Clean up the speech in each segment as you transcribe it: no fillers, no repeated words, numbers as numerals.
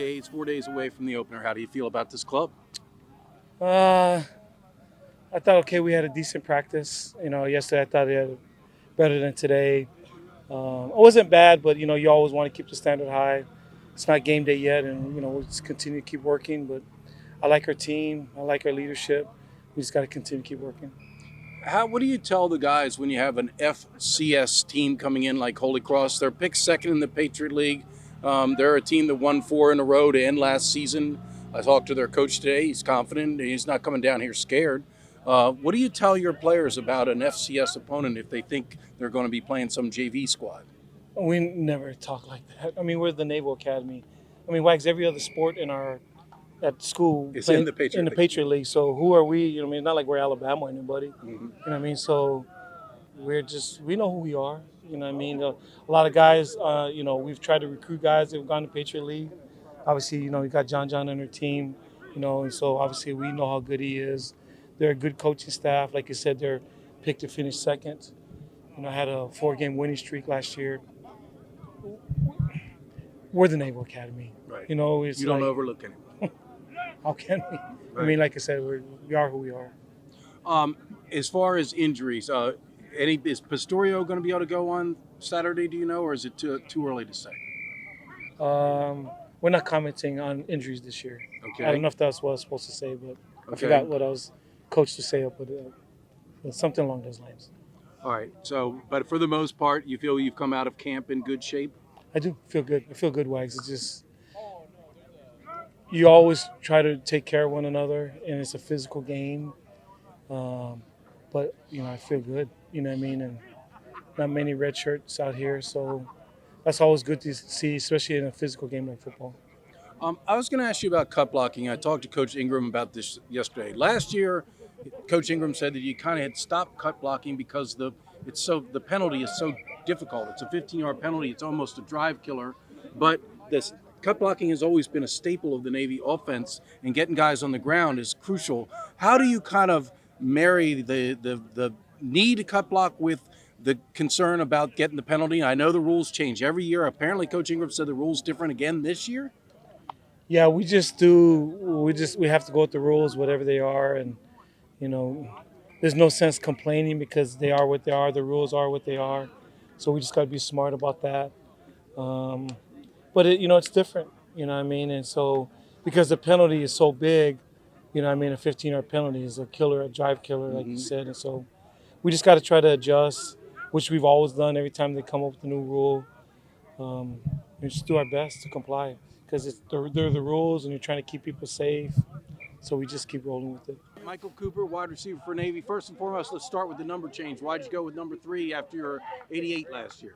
days, 4 days away from the opener. How do you feel about this club? Uh, I thought, okay, we had a decent practice. Yesterday I thought we had better than today. It wasn't bad, but, you always want to keep the standard high. It's not game day yet, and, we'll just continue to keep working. But I like our team. I like our leadership. We just got to continue to keep working. What do you tell the guys when you have an FCS team coming in like Holy Cross? They're picked second in the Patriot League. They're a team that won 4 in a row to end last season. I talked to their coach today. He's confident. He's not coming down here scared. What do you tell your players about an FCS opponent if they think they're going to be playing some JV squad? We never talk like that. I mean, we're the Naval Academy. I mean, Wags, every other sport in our at school It's in playing the Patriot in the League. Patriot League. So who are we? I mean, it's not like we're Alabama or anybody. Mhm. You know what I mean? So we know who we are. You know what I mean? A lot of guys, we've tried to recruit guys that have gone to Patriot League. Obviously, we got John on our team, and so obviously we know how good he is. They're a good coaching staff. Like you said, they're picked to finish second. I had a 4-game winning streak last year. We're the Naval Academy. Right. It's You don't like, overlook anyone. how can we? Right. I mean, like I said, we are who we are. As far as injuries, is Pastorio going to be able to go on Saturday? Do you know, or is it too early to say? We're not commenting on injuries this year. Okay. I don't know if that's what I was supposed to say, but I Okay. forgot what I was coached to say up with something along those lines. All right. So, but for the most part, you feel you've come out of camp in good shape. I do feel good. I feel good, Wags. It's just you always try to take care of one another, and it's a physical game. But I feel good. You know what I mean? And not many red shirts out here, so that's always good to see, especially in a physical game like football. I was going to ask you about cut blocking. I talked to Coach Ingram about this yesterday. Last year, Coach Ingram said that you kind of had stopped cut blocking because the penalty is so difficult. It's a 15-yard penalty. It's almost a drive killer. But this cut blocking has always been a staple of the Navy offense, and getting guys on the ground is crucial. How do you kind of marry the need to cut block with the concern about getting the penalty? I know the rules change every year. Apparently, Coach Ingram said the rules different again this year. Yeah, we just do. We have to go with the rules, whatever they are, and you know, there's no sense complaining because they are what they are. The rules are what they are, so we just got to be smart about that. Um, but it's different. You know what I mean? And so because the penalty is so big, a 15-yard penalty is a killer, a drive killer, like you said, and so we just got to try to adjust, which we've always done every time they come up with a new rule. We just do our best to comply because they're the rules and you're trying to keep people safe. So we just keep rolling with it. Michael Cooper, wide receiver for Navy. First and foremost, let's start with the number change. Why'd you go with number 3 after your 88 last year?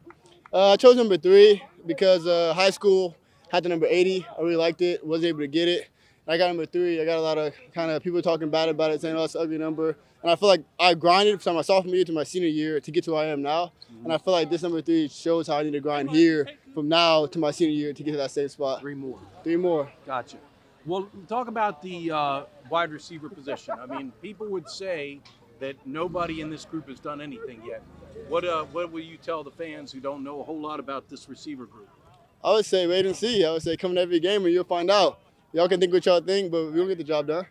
I chose number 3 because high school had the number 80. I really liked it, wasn't able to get it. I got number 3. I got a lot of kind of people talking bad about it, saying, oh, it's an ugly number. And I feel like I grinded from my sophomore year to my senior year to get to where I am now. And I feel like this number 3 shows how I need to grind here from now to my senior year to get to that same spot. 3 more. 3 more. Gotcha. Well, talk about the wide receiver position. I mean, people would say that nobody in this group has done anything yet. What will you tell the fans who don't know a whole lot about this receiver group? I would say wait and see. I would say come to every game and you'll find out. Y'all can think what y'all think, but we will get the job done.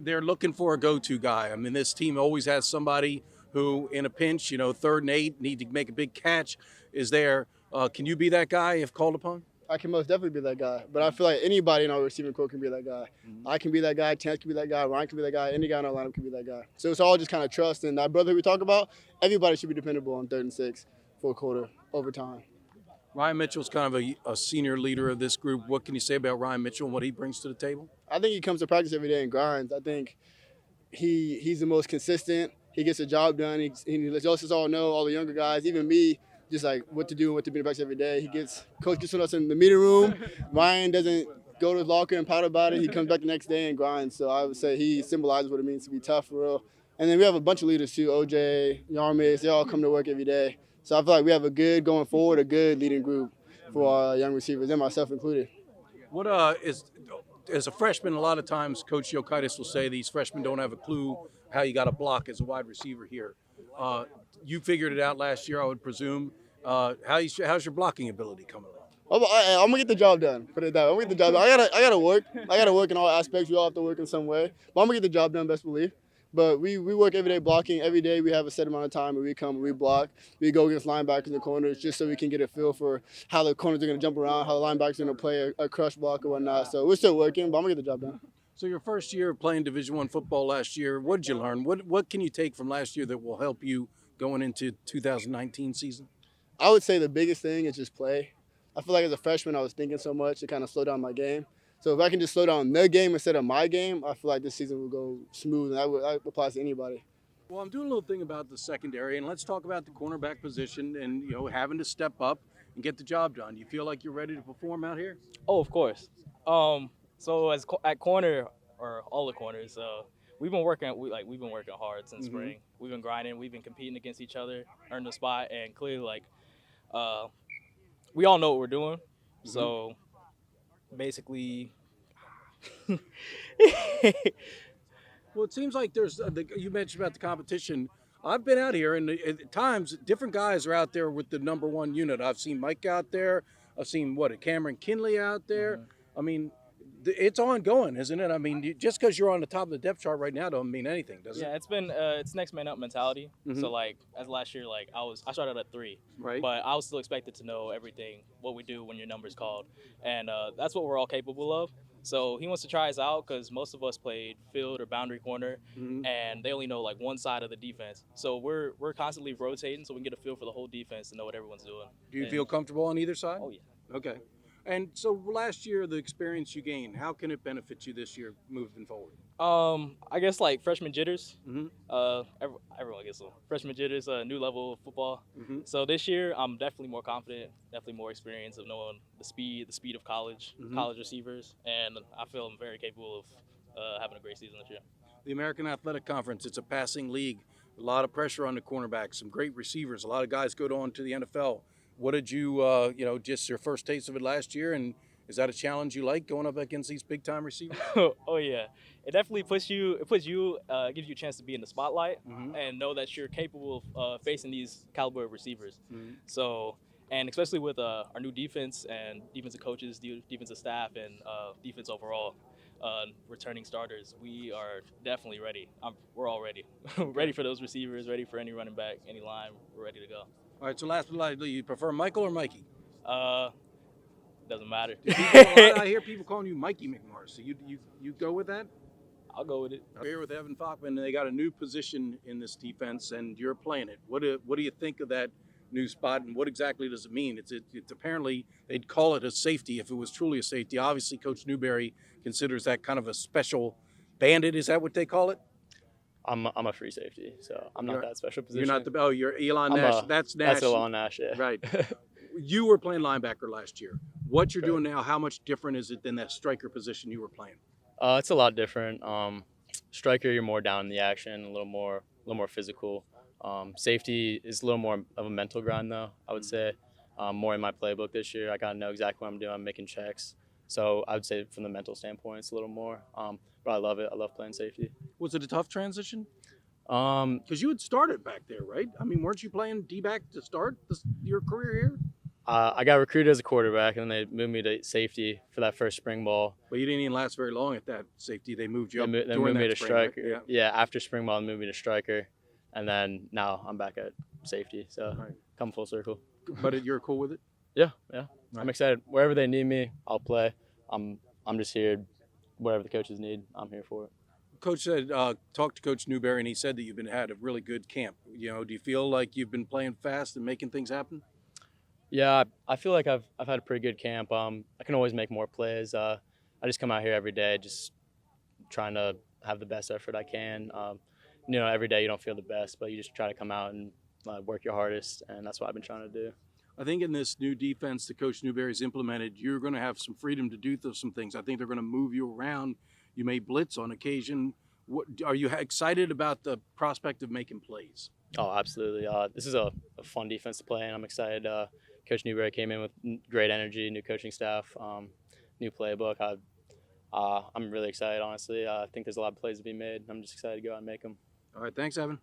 They're looking for a go-to guy. I mean, this team always has somebody who, in a pinch, 3rd and 8, need to make a big catch, is there. Can you be that guy if called upon? I can most definitely be that guy, but I feel like anybody in our receiving corps can be that guy. I can be that guy, Chance can be that guy, Ryan can be that guy, any guy in our lineup can be that guy. So it's all just kind of trust, and that brother we talk about, everybody should be dependable on 3rd and 6, 4th quarter, overtime. Ryan Mitchell's kind of a senior leader of this group. What can you say about Ryan Mitchell and what he brings to the table? I think he comes to practice every day and grinds. I think he's the most consistent. He gets the job done. He lets us all know, all the younger guys, even me, just like what to do and what to be in practice every day. Coach gets with us in the meeting room. Ryan doesn't go to his locker and pout about it. He comes back the next day and grinds. So I would say he symbolizes what it means to be tough for real. And then we have a bunch of leaders too, OJ, Yarmis, they all come to work every day. So I feel like we have a good leading group for our young receivers, and myself included. As a freshman, a lot of times Coach Yokitis will say these freshmen don't have a clue how you got to block as a wide receiver here. You figured it out last year, I would presume. How's your blocking ability coming along? I'm gonna get the job done. Put it that way. I'm gonna get the job done. I gotta work. I gotta work in all aspects. We all have to work in some way. But I'm gonna get the job done, best believe. But we work every day blocking. Every day we have a set amount of time where we come and we block. We go against linebackers in the corners just so we can get a feel for how the corners are gonna jump around, how the linebackers are gonna play a crush block or whatnot. So we're still working, but I'm gonna get the job done. So your first year playing Division I football last year, what did you learn? What can you take from last year that will help you going into 2019 season? I would say the biggest thing is just play. I feel like as a freshman, I was thinking so much to kind of slow down my game. So if I can just slow down the game instead of my game, I feel like this season will go smooth, and that applies to anybody. Well, I'm doing a little thing about the secondary, and let's talk about the cornerback position and having to step up and get the job done. You feel like you're ready to perform out here? Oh, of course. So at corner or all the corners, we've been working hard since spring. We've been grinding. We've been competing against each other, earning the spot, and clearly we all know what we're doing. So basically, Well, it seems like there's you mentioned about the competition. I've been out here, and at times different guys are out there with the number one unit. I've seen Mike out there. I've seen Cameron Kinley out there. I mean, it's ongoing, isn't it? I mean, just because you're on the top of the depth chart right now don't mean anything, does it? yeah, it's been it's next man up mentality. So as last year, I started at 3, Right. but I was still expected to know everything, what we do when your number's called, and that's what we're all capable of. So he wants to try us out because most of us played field or boundary corner, and they only know one side of the defense. So we're constantly rotating so we can get a feel for the whole defense and know what everyone's doing. Do you feel comfortable on either side? Oh yeah. Okay. And so last year, the experience you gained, how can it benefit you this year moving forward? I guess freshman jitters. Mhm. Everyone gets them. Freshman jitters, a new level of football. Mhm. So this year, I'm definitely more confident, definitely more experience of knowing the speed of college receivers, and I feel I'm very capable of having a great season this year. The American Athletic Conference, it's a passing league. A lot of pressure on the cornerbacks, some great receivers. A lot of guys go on to the NFL. What did you, just your first taste of it last year, and is that a challenge you like going up against these big time receivers? Oh yeah, it definitely gives you a chance to be in the spotlight and know that you're capable of facing these caliber of receivers. So, and especially with our new defense and defensive coaches, defensive staff, and defense overall, returning starters, we are definitely ready. We're all ready, ready for those receivers, ready for any running back, any line. We're ready to go. All right, so last but not least, you prefer Michael or Mikey? Doesn't matter. I hear people calling you Mikey McMorris. So you go with that? I'll go with it. We're here with Evan Fockman, and they got a new position in this defense, and you're playing it. What do you think of that new spot, and what exactly does it mean? It's apparently they'd call it a safety if it was truly a safety. Obviously, Coach Newberry considers that kind of a special bandit. Is that what they call it? I'm a free safety, so I'm not that special position. You're not you're Elon Nash. That's Nash. That's Elon Nash, yeah. Right. You were playing linebacker last year. What you're doing now, how much different is it than that striker position you were playing? It's a lot different. Striker, you're more down in the action, a little more physical. Safety is a little more of a mental grind, though, I would say. More in my playbook this year. I got to know exactly what I'm doing. I'm making checks. So I would say from the mental standpoint, it's a little more. But I love it. I love playing safety. Was it a tough transition? Um, Because you had started back there, right? I mean, weren't you playing D-back to start your career here? I got recruited as a quarterback, and they moved me to safety for that first spring ball. But you didn't even last very long at that safety. They moved you They up. moved during me that to spring, right? striker. Yeah. After spring ball, they moved me to striker, and then now I'm back at safety. So Right. come full circle. But you're cool with it? Yeah. Right. I'm excited. Wherever they need me, I'll play. I'm just here. Whatever the coaches need, I'm here for it. Coach said, talked to Coach Newberry, and he said that you've had a really good camp. Do you feel like you've been playing fast and making things happen? Yeah, I feel like I've had a pretty good camp. I can always make more plays. I just come out here every day, just trying to have the best effort I can. Every day you don't feel the best, but you just try to come out and work your hardest, and that's what I've been trying to do. I think in this new defense that Coach Newberry's implemented, you're going to have some freedom to do some things. I think they're going to move you around. You may blitz on occasion. Are you excited about the prospect of making plays? Oh, absolutely. This is a fun defense to play, and I'm excited. Coach Newberry came in with great energy, new coaching staff, new playbook. I'm really excited, honestly. I think there's a lot of plays to be made. I'm just excited to go out and make them. All right, thanks, Evan.